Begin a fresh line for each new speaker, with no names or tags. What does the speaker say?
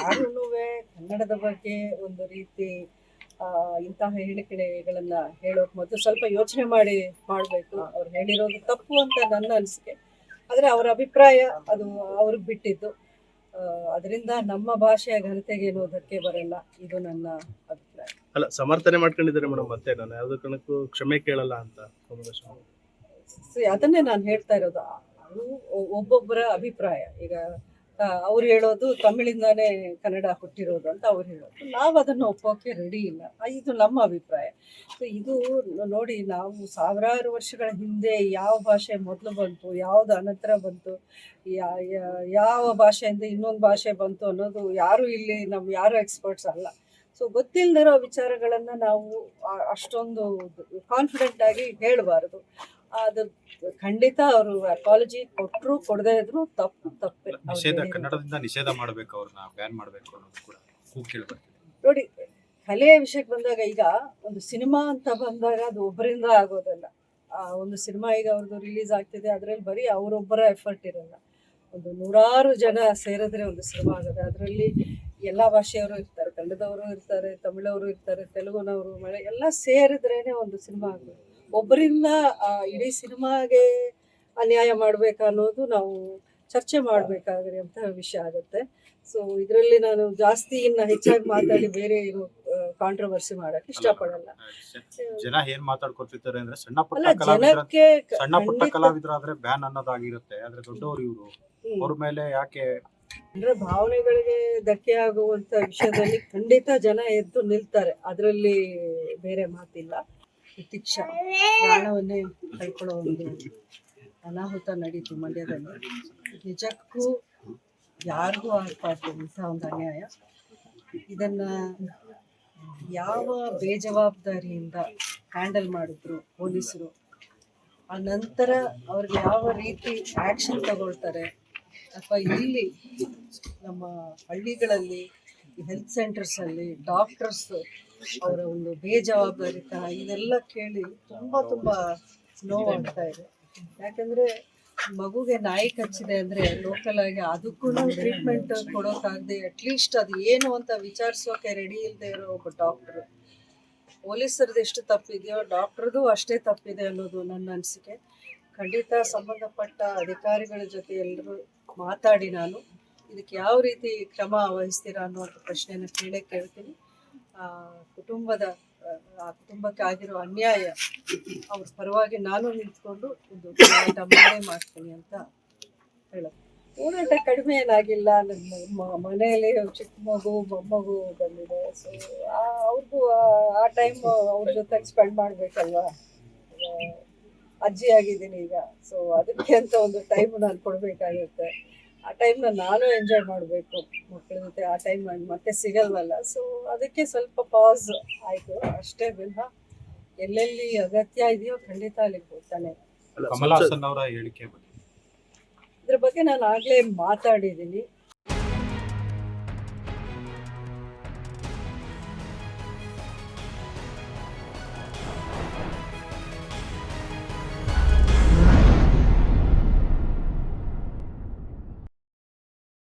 ಯಾರೂ ಕನ್ನಡದ ಬಗ್ಗೆ ಒಂದು ರೀತಿ ಇಂತಹ ಹೇಳಿಕೆಗಳನ್ನ ಹೇಳೋಕೆ ಮೊದಲು ಸ್ವಲ್ಪ ಯೋಚನೆ ಮಾಡಬೇಕು. ಅವ್ರು ಹೇಳಿರೋದು ತಪ್ಪು ಅಂತ ನನ್ನ ಅನಿಸಿಕೆ. ಆದರೆ ಅವರ ಅಭಿಪ್ರಾಯ ಅದು ಅವ್ರಿಗೆ ಬಿಟ್ಟಿದ್ದು. ಅದರಿಂದ ನಮ್ಮ ಭಾಷೆಯ ಘನತೆಗೆ ಏನೋ ಧಕ್ಕೆ ಬರಲ್ಲ, ಇದು ನನ್ನ ಅಭಿಪ್ರಾಯ.
ಅಲ್ಲ, ಸಮರ್ಥನೆ ಮಾಡ್ಕೊಂಡಿದ್ದಾರೆ ಮೇಡಮ್. ಮತ್ತೆ ನಾನು ಯಾವುದೇ ಕಾರಣಕ್ಕೂ ಕ್ಷಮೆ ಕೇಳಲ್ಲ ಅಂತ.
ಅದನ್ನೇ ನಾನು ಹೇಳ್ತಾ ಇರೋದು. ಅದು ಒಬ್ಬೊಬ್ಬರ ಅಭಿಪ್ರಾಯ. ಈಗ ಅವ್ರು ಹೇಳೋದು ತಮಿಳಿಂದಾನೇ ಕನ್ನಡ ಹುಟ್ಟಿರೋದು ಅಂತ ಅವ್ರು ಹೇಳೋದು, ನಾವು ಅದನ್ನು ಒಪ್ಪೋಕೆ ರೆಡಿ ಇಲ್ಲ. ಇದು ನಮ್ಮ ಅಭಿಪ್ರಾಯ. ಸೊ ಇದು ನೋಡಿ, ನಾವು ಸಾವಿರಾರು ವರ್ಷಗಳ ಹಿಂದೆ ಯಾವ ಭಾಷೆ ಮೊದಲು ಬಂತು, ಯಾವುದು ಅನಂತರ ಬಂತು, ಯಾವ ಭಾಷೆಯಿಂದ ಇನ್ನೊಂದು ಭಾಷೆ ಬಂತು ಅನ್ನೋದು ಯಾರು ಇಲ್ಲಿ ಯಾರು ಎಕ್ಸ್ಪರ್ಟ್ಸ್ ಅಲ್ಲ. ಸೊ ಗೊತ್ತಿಲ್ಲದಿರೋ ವಿಚಾರಗಳನ್ನು ನಾವು ಅಷ್ಟೊಂದು ಕಾನ್ಫಿಡೆಂಟ್ ಆಗಿ ಹೇಳಬಾರ್ದು. ಅದು ಖಂಡಿತ ಅವರು ಅಪಾಲಜಿ ಕೊಟ್ಟರು ಕೊಡದೇ ಇದ್ರು ತಪ್ಪೇ.
ಕನ್ನಡದಿಂದ ನಿಷೇಧ ಮಾಡಬೇಕು, ಅವ್ರನ್ನ ಬ್ಯಾನ್ ಮಾಡಬೇಕು ಅನ್ನೋದು ಕೂಡ
ನೋಡಿ, ಕಲೆಯ ವಿಷಯಕ್ಕೆ ಬಂದಾಗ, ಈಗ ಒಂದು ಸಿನಿಮಾ ಅಂತ ಬಂದಾಗ ಅದು ಒಬ್ಬರಿಂದ ಆಗೋದಲ್ಲ. ಒಂದು ಸಿನಿಮಾ ಈಗ ಅವ್ರದ್ದು ರಿಲೀಸ್ ಆಗ್ತಿದೆ, ಅದರಲ್ಲಿ ಬರೀ ಅವರೊಬ್ಬರ ಎಫರ್ಟ್ ಇರಲ್ಲ. ಒಂದು ನೂರಾರು ಜನ ಸೇರಿದ್ರೆ ಒಂದು ಸಿನಿಮಾ ಆಗುತ್ತೆ. ಅದರಲ್ಲಿ ಎಲ್ಲ ಭಾಷೆಯವರು ಇರ್ತಾರೆ, ಕನ್ನಡದವರು ಇರ್ತಾರೆ, ತಮಿಳವರು ಇರ್ತಾರೆ, ತೆಲುಗುನವರು, ಎಲ್ಲ ಸೇರಿದ್ರೇನೆ ಒಂದು ಸಿನಿಮಾ ಆಗೋದು. ಒಬ್ಬರಿಂದ ಇಡೀ ಸಿನಿಮಾಗೆ ಅನ್ಯಾಯ ಮಾಡಬೇಕಾ ಅನ್ನೋದು ನಾವು ಚರ್ಚೆ ಮಾಡಬೇಕಾಗಿರುವಂಥ ವಿಷಯ ಆಗುತ್ತೆ. ಸೊ ಇದರಲ್ಲಿ ನಾನು ಜಾಸ್ತಿ ಇನ್ನು ಹೆಚ್ಚಾಗಿ ಮಾತಾಡಿ ಬೇರೆ ಏನು ಕಾಂಟ್ರವರ್ಸಿ ಮಾಡಕ್ಕೆ ಇಷ್ಟಪಡಲ್ಲ.
ಜನ ಏನ್ ಮಾತಾಡ್ಕೊತಿರ್ತಾರೆ ಅಂದ್ರೆ ಸಣ್ಣ ಪುಟ್ಟ ಕಲಾವಿದರಾದ್ರೆ ಬ್ಯಾನ್ ಅನ್ನೋದಾಗಿರುತ್ತೆ. ಆದ್ರೆ ದೊಡ್ಡವರು ಇವರು ಅವ್ರ ಮೇಲೆ ಯಾಕೆ
ಅಂದ್ರೆ ಭಾವನೆಗಳಿಗೆ ಧಕ್ಕೆ ಆಗುವಂತ ವಿಷಯದಲ್ಲಿ ಖಂಡಿತ ಜನ ಎದ್ದು ನಿಲ್ತಾರೆ, ಅದರಲ್ಲಿ ಬೇರೆ ಮಾತಿಲ್ಲ. ಪ್ರತೀಕ್ಷಾ ಪ್ರಾಣವನ್ನೇ ಕಳ್ಕೊಳ್ಳೋ ಒಂದು ಅನಾಹುತ ನಡೀತು ಮಂಡ್ಯದಲ್ಲಿ. ನಿಜಕ್ಕೂ ಯಾರಿಗೂ ಆಗ್ಬಾರ್ದು ಇಂಥ ಒಂದು ಅನ್ಯಾಯ. ಇದನ್ನ ಯಾವ ಬೇಜವಾಬ್ದಾರಿಯಿಂದ ಹ್ಯಾಂಡಲ್ ಮಾಡಿದ್ರು ಪೊಲೀಸರು, ಆ ನಂತರ ಅವ್ರಿಗೆ ಯಾವ ರೀತಿ ಆ್ಯಕ್ಷನ್ ತಗೊಳ್ತಾರೆ, ಅಥವಾ ಇಲ್ಲಿ ನಮ್ಮ ಹಳ್ಳಿಗಳಲ್ಲಿ ಹೆಲ್ತ್ ಸೆಂಟರ್ಸಲ್ಲಿ ಡಾಕ್ಟರ್ಸ್ ಅವರ ಒಂದು ಬೇಜವಾಬ್ದಾರಿತನ ಇದೆಲ್ಲ ಕೇಳಿ ತುಂಬ ನೋವಾಗ್ತಾ ಇದೆ. ಯಾಕಂದರೆ ಮಗುಗೆ ನಾಯಿ ಕಚ್ಚಿದೆ ಅಂದರೆ ಲೋಕಲ್ ಆಗಿ ಅದಕ್ಕೂ ಟ್ರೀಟ್ಮೆಂಟ್ ಕೊಡೋಕ್ಕಾಗದೆ ಅಟ್ಲೀಸ್ಟ್ ಅದು ಏನು ಅಂತ ವಿಚಾರಿಸೋಕೆ ರೆಡಿ ಇಲ್ಲದೆ ಇರೋ ಒಬ್ಬ ಡಾಕ್ಟ್ರು. ಪೊಲೀಸರದ್ದು ಎಷ್ಟು ತಪ್ಪಿದೆಯೋ ಡಾಕ್ಟ್ರದ್ದು ಅಷ್ಟೇ ತಪ್ಪಿದೆ ಅನ್ನೋದು ನನ್ನ ಅನಿಸಿಕೆ. ಖಂಡಿತ ಸಂಬಂಧಪಟ್ಟ ಅಧಿಕಾರಿಗಳ ಜೊತೆ ಎಲ್ಲರೂ ಮಾತಾಡಿ ನಾನು ಇದಕ್ಕೆ ಯಾವ ರೀತಿ ಕ್ರಮ ವಹಿಸ್ತೀರಾ ಅನ್ನುವಂಥ ಪ್ರಶ್ನೆಯನ್ನು ಕೇಳ್ತೀನಿ. ಆ ಕುಟುಂಬಕ್ಕೆ ಆಗಿರೋ ಅನ್ಯಾಯ ಅವ್ರ ಪರವಾಗಿ ನಾನು ನಿಂತ್ಕೊಂಡು ಒಂದು ಹೋರಾಟ ಮಾಡ್ತೀನಿ ಅಂತ ಹೇಳೋದು. ಹೋರಾಟ ಕಡಿಮೆ ಏನಾಗಿಲ್ಲ. ನನ್ನ ಮನೆಯಲ್ಲಿ ಚಿಕ್ಕ ಮಗು ಮೊಮ್ಮಗು ಬಂದಿದೆ. ಸೊ ಅವ್ರಿಗೂ ಆ ಟೈಮ್ ಅವ್ರ ಜೊತೆ ಸ್ಪೆಂಡ್ ಮಾಡಬೇಕಲ್ವಾ. ಅಜ್ಜಿ ಆಗಿದ್ದೀನಿ ಈಗ. ಸೊ ಅದಕ್ಕೆ ಅಂತ ಒಂದು ಟೈಮ್ ನಾನು ಕೊಡಬೇಕಾಗುತ್ತೆ. ಆ ಟೈಮ್ನ ನಾನು ಎಂಜಾಯ್ ಮಾಡಬೇಕು ಮಕ್ಕಳ ಜೊತೆ. ಆ ಟೈಮ್ ಮತ್ತೆ ಸಿಗಲ್ವಲ್ಲ. ಸೊ ಅದಕ್ಕೆ ಸ್ವಲ್ಪ ಪಾಸ್ ಆಯಿತು ಅಷ್ಟೇ ವಿನ ಎಲ್ಲೆಲ್ಲಿ ಅಗತ್ಯ ಇದೆಯೋ ಖಂಡಿತ ಅಲ್ಲಿಗೆ ಹೋಗ್ತಾನೆ.
ಕಮಲ್ ಹಾಸನ್ ಅವರ ಹೇಳಿಕೆ
ಇದ್ರ ಬಗ್ಗೆ ನಾನು ಆಗಲೇ ಮಾತಾಡಿದ್ದೀನಿ.